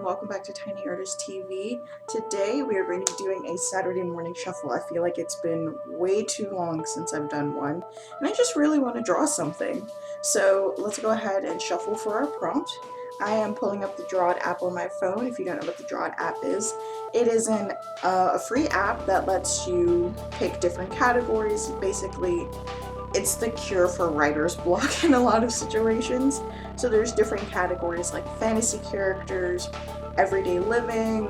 welcome back to Tiny Artist TV. Today we are going to be doing a Saturday morning shuffle. I feel like it's been way too long since I've done one, and I just really want to draw something. So let's go ahead and shuffle for our prompt. I am pulling up the Drawed app on my phone. If you don't know what the Drawed app is, it is a free app that lets you pick different categories. Basically, it's the cure for writer's block in a lot of situations. So there's different categories like fantasy characters, everyday living,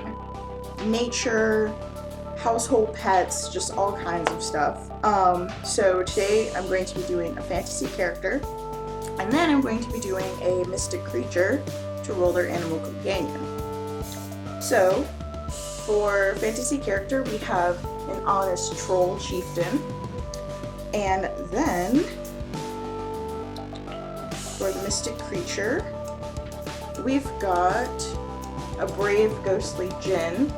nature, household pets, just all kinds of stuff. So today I'm going to be doing a fantasy character, and then I'm going to be doing a mystic creature to roll their animal companion. So for fantasy character, we have an honest troll chieftain. And then, for the mystic creature, we've got a brave ghostly djinn,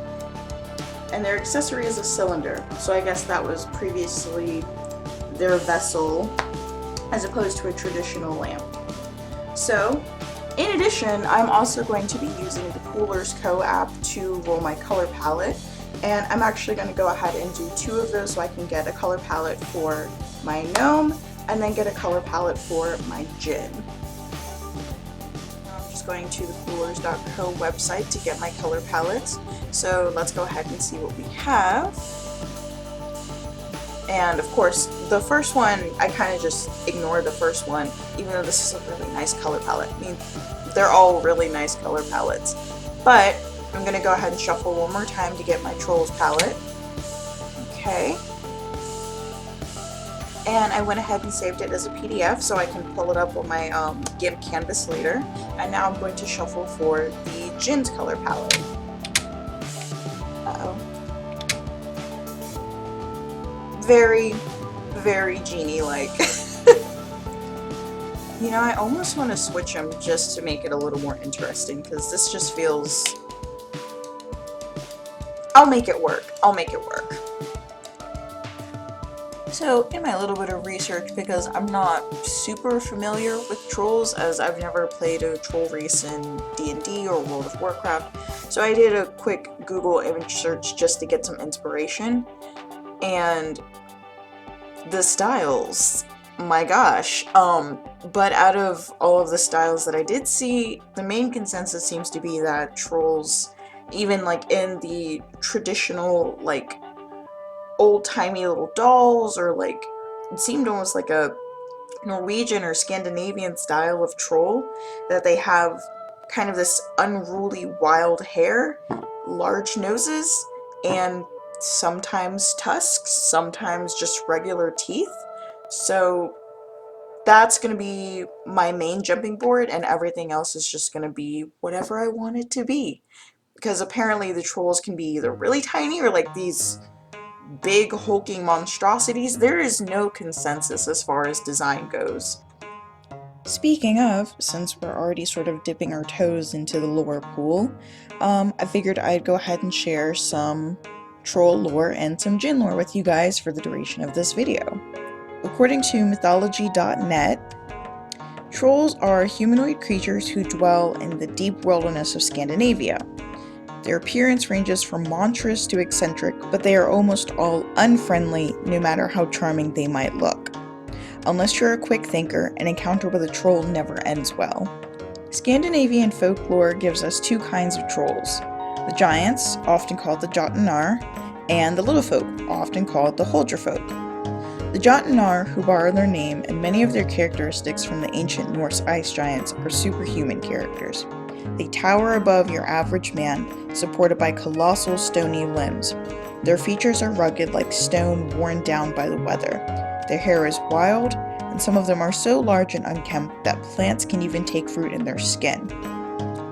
and their accessory is a cylinder. So I guess that was previously their vessel, as opposed to a traditional lamp. So, in addition, I'm also going to be using the Coolers Co. app to roll my color palette. And I'm actually going to go ahead and do 2 of those so I can get a color palette for my gnome and then get a color palette for my djinn. I'm just going to the coolers.co website to get my color palettes. So let's go ahead and see what we have. And of course, the first one, I kind of just ignored the first one, even though this is a really nice color palette. I mean, they're all really nice color palettes. But I'm going to go ahead and shuffle one more time to get my Trolls palette. Okay. And I went ahead and saved it as a PDF so I can pull it up on my GIMP canvas later. And now I'm going to shuffle for the djinn's color palette. Uh-oh. Very, very genie-like. You know, I almost want to switch them just to make it a little more interesting, because this just feels... I'll make it work. I'll make it work. So, in my little bit of research, because I'm not super familiar with trolls, as I've never played a troll race in D&D or World of Warcraft, so I did a quick Google image search just to get some inspiration, and the styles, my gosh. But out of all of the styles that I did see, the main consensus seems to be that trolls, even like in the traditional like old-timey little dolls, or like it seemed almost like a Norwegian or Scandinavian style of troll, that they have kind of this unruly wild hair, large noses, and sometimes tusks, sometimes just regular teeth. So that's going to be my main jumping board, and everything else is just going to be whatever I want it to be. Because apparently the trolls can be either really tiny or like these big hulking monstrosities. There is no consensus as far as design goes. Speaking of, since we're already sort of dipping our toes into the lore pool, I figured I'd go ahead and share some troll lore and some djinn lore with you guys for the duration of this video. According to mythology.net, trolls are humanoid creatures who dwell in the deep wilderness of Scandinavia. Their appearance ranges from monstrous to eccentric, but they are almost all unfriendly, no matter how charming they might look. Unless you're a quick thinker, an encounter with a troll never ends well. Scandinavian folklore gives us 2 kinds of trolls: the giants, often called the Jotunar, and the little folk, often called the Huldrefolk. The Jotunar, who borrow their name and many of their characteristics from the ancient Norse ice giants, are superhuman characters. They tower above your average man, supported by colossal stony limbs. Their features are rugged like stone worn down by the weather. Their hair is wild, and some of them are so large and unkempt that plants can even take fruit in their skin.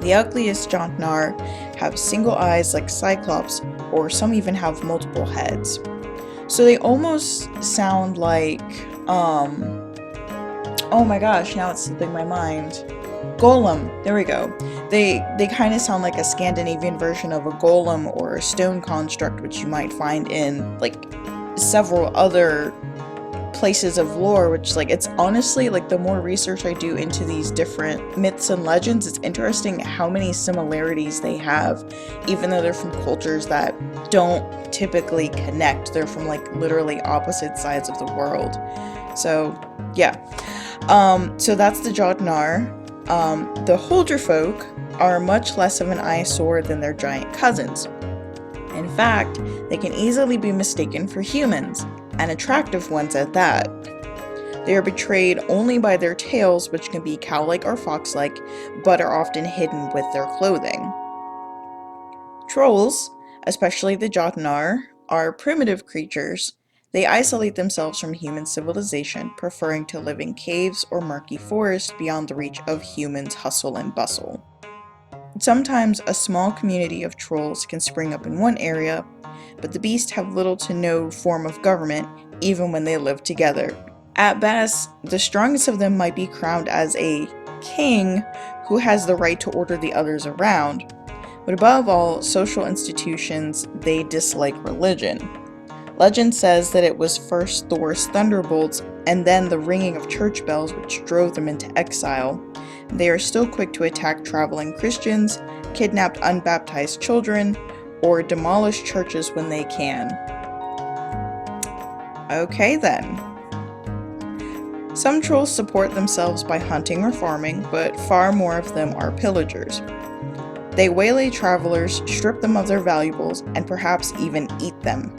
The ugliest Jotunar have single eyes like Cyclops, or some even have multiple heads. So they almost sound like, oh my gosh, now it's slipping my mind. Golem, there we go. They kind of sound like a Scandinavian version of a golem or a stone construct, which you might find in like several other places of lore, which like it's honestly like the more research I do into these different myths and legends, it's interesting how many similarities they have, even though they're from cultures that don't typically connect. They're from like literally opposite sides of the world. So yeah. So that's the Jotnar. The Holder folk are much less of an eyesore than their giant cousins. In fact, they can easily be mistaken for humans, and attractive ones at that. They are betrayed only by their tails, which can be cow-like or fox-like, but are often hidden with their clothing. Trolls, especially the Jotnar, are primitive creatures. They isolate themselves from human civilization, preferring to live in caves or murky forests beyond the reach of humans' hustle and bustle. Sometimes a small community of trolls can spring up in one area, but the beasts have little to no form of government, even when they live together. At best, the strongest of them might be crowned as a king who has the right to order the others around. But above all social institutions, they dislike religion. Legend says that it was first Thor's thunderbolts and then the ringing of church bells which drove them into exile. They are still quick to attack traveling Christians, kidnap unbaptized children, or demolish churches when they can. Okay then. Some trolls support themselves by hunting or farming, but far more of them are pillagers. They waylay travelers, strip them of their valuables, and perhaps even eat them.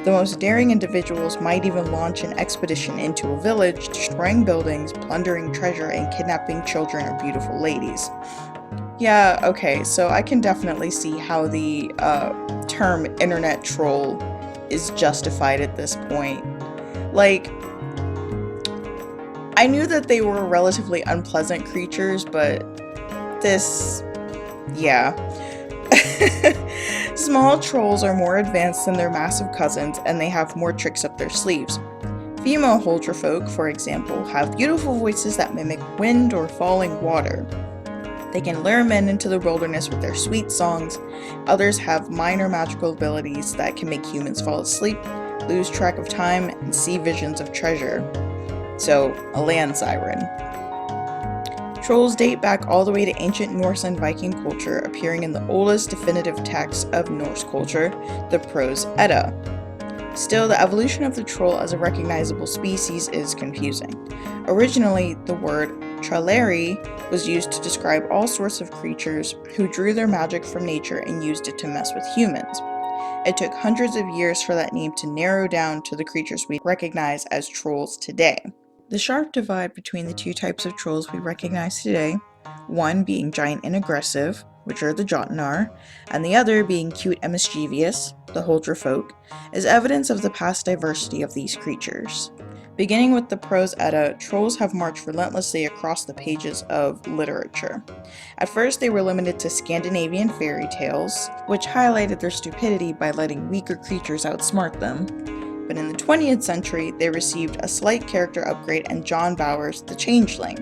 The most daring individuals might even launch an expedition into a village, destroying buildings, plundering treasure, and kidnapping children or beautiful ladies. Yeah, okay, so I can definitely see how the term internet troll is justified at this point. Like, I knew that they were relatively unpleasant creatures, but this, yeah. Small trolls are more advanced than their massive cousins, and they have more tricks up their sleeves. Female Holder folk, for example, have beautiful voices that mimic wind or falling water. They can lure men into the wilderness with their sweet songs. Others have minor magical abilities that can make humans fall asleep, lose track of time, and see visions of treasure. So, a land siren. Trolls date back all the way to ancient Norse and Viking culture, appearing in the oldest definitive text of Norse culture, the Prose Edda. Still, the evolution of the troll as a recognizable species is confusing. Originally, the word trolleri was used to describe all sorts of creatures who drew their magic from nature and used it to mess with humans. It took hundreds of years for that name to narrow down to the creatures we recognize as trolls today. The sharp divide between the two types of trolls we recognize today, one being giant and aggressive, which are the Jotnar, and the other being cute and mischievous, the Huldra folk, is evidence of the past diversity of these creatures. Beginning with the Prose Edda, trolls have marched relentlessly across the pages of literature. At first, they were limited to Scandinavian fairy tales, which highlighted their stupidity by letting weaker creatures outsmart them. But in the 20th century, they received a slight character upgrade in John Bauer's The Changeling,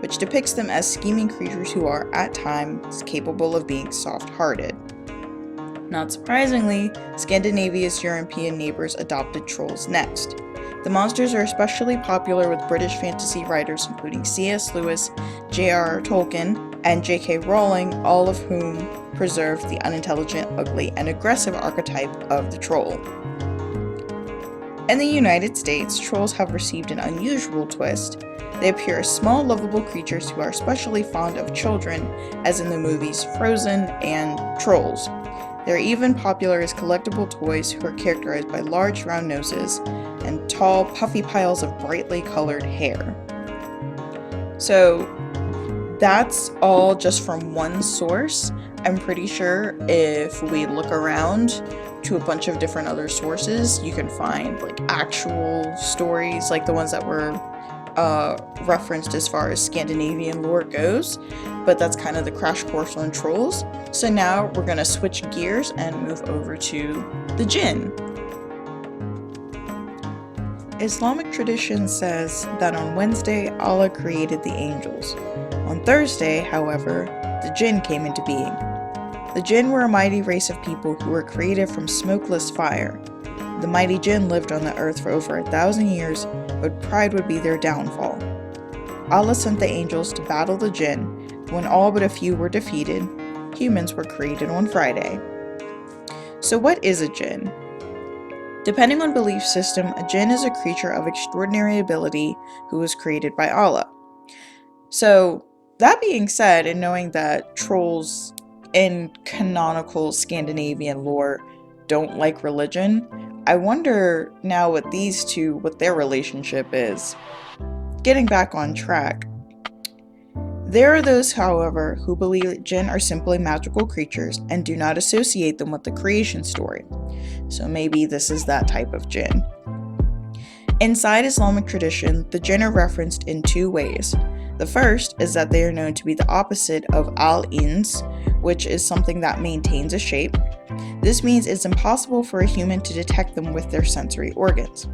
which depicts them as scheming creatures who are, at times, capable of being soft-hearted. Not surprisingly, Scandinavia's European neighbors adopted trolls next. The monsters are especially popular with British fantasy writers including C.S. Lewis, J.R.R. Tolkien, and J.K. Rowling, all of whom preserved the unintelligent, ugly, and aggressive archetype of the troll. In the United States, trolls have received an unusual twist. They appear as small, lovable creatures who are especially fond of children, as in the movies Frozen and Trolls. They are even popular as collectible toys who are characterized by large round noses and tall, puffy piles of brightly colored hair. So that's all just from one source. I'm pretty sure if we look around to a bunch of different other sources, you can find like actual stories like the ones that were referenced as far as Scandinavian lore goes, but that's kind of the crash course on trolls. So now we're gonna switch gears and move over to the djinn. Islamic tradition says that on Wednesday, Allah created the angels. On Thursday, however, the jinn came into being. The jinn were a mighty race of people who were created from smokeless fire. The mighty jinn lived on the earth for over 1,000 years, but pride would be their downfall. Allah sent the angels to battle the jinn. When all but a few were defeated, humans were created on Friday. So what is a jinn? Depending on belief system, a jinn is a creature of extraordinary ability who was created by Allah. So, that being said, and knowing that trolls in canonical Scandinavian lore don't like religion, I wonder now with these two what their relationship is. Getting back on track. There are those, however, who believe that jinn are simply magical creatures and do not associate them with the creation story. So maybe this is that type of jinn. Inside Islamic tradition, the jinn are referenced in two ways. The first is that they are known to be the opposite of al-ins, which is something that maintains a shape. This means it's impossible for a human to detect them with their sensory organs.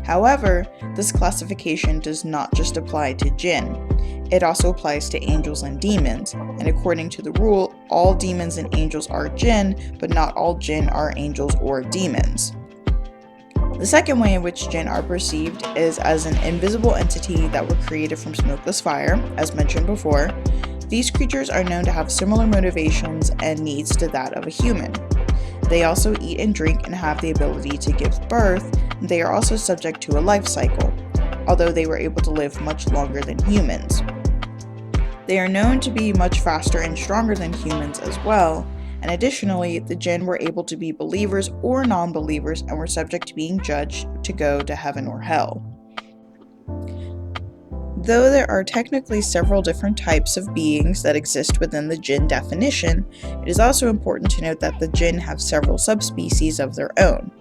However, this classification does not just apply to jinn. It also applies to angels and demons, and according to the rule, all demons and angels are jinn, but not all jinn are angels or demons. The second way in which jinn are perceived is as an invisible entity that were created from smokeless fire, as mentioned before. These creatures are known to have similar motivations and needs to that of a human. They also eat and drink and have the ability to give birth. They are also subject to a life cycle, although they were able to live much longer than humans. They are known to be much faster and stronger than humans as well, and additionally, the jinn were able to be believers or non-believers and were subject to being judged to go to heaven or hell. Though there are technically several different types of beings that exist within the jinn definition, it is also important to note that the jinn have several subspecies of their own.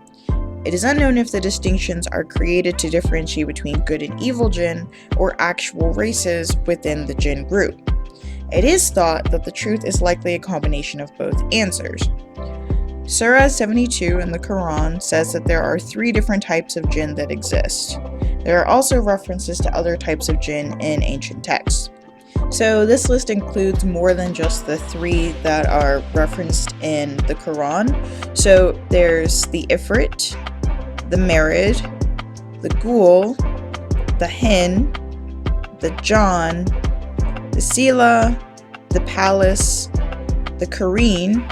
It is unknown if the distinctions are created to differentiate between good and evil jinn or actual races within the jinn group. It is thought that the truth is likely a combination of both answers. Surah 72 in the Quran says that there are 3 different types of jinn that exist. There are also references to other types of jinn in ancient texts. So this list includes more than just the 3 that are referenced in the Quran. So there's the Ifrit, the Marid, the Ghoul, the Hin, the John, the Sila, the Palace, the Kareen,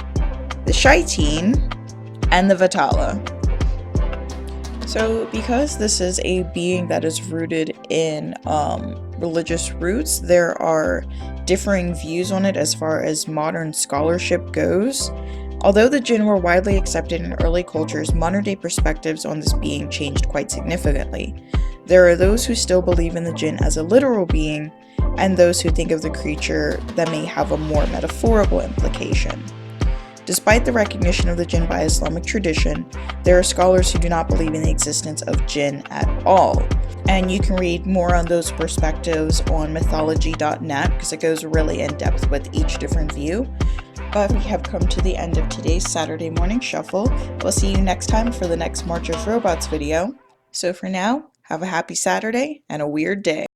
the Shaiteen, and the Vatala. So because this is a being that is rooted in religious roots, there are differing views on it as far as modern scholarship goes. Although the jinn were widely accepted in early cultures, modern-day perspectives on this being changed quite significantly. There are those who still believe in the jinn as a literal being, and those who think of the creature that may have a more metaphorical implication. Despite the recognition of the jinn by Islamic tradition, there are scholars who do not believe in the existence of jinn at all. And you can read more on those perspectives on mythology.net because it goes really in depth with each different view. But we have come to the end of today's Saturday morning shuffle. We'll see you next time for the next March of Robots video. So for now, have a happy Saturday and a weird day.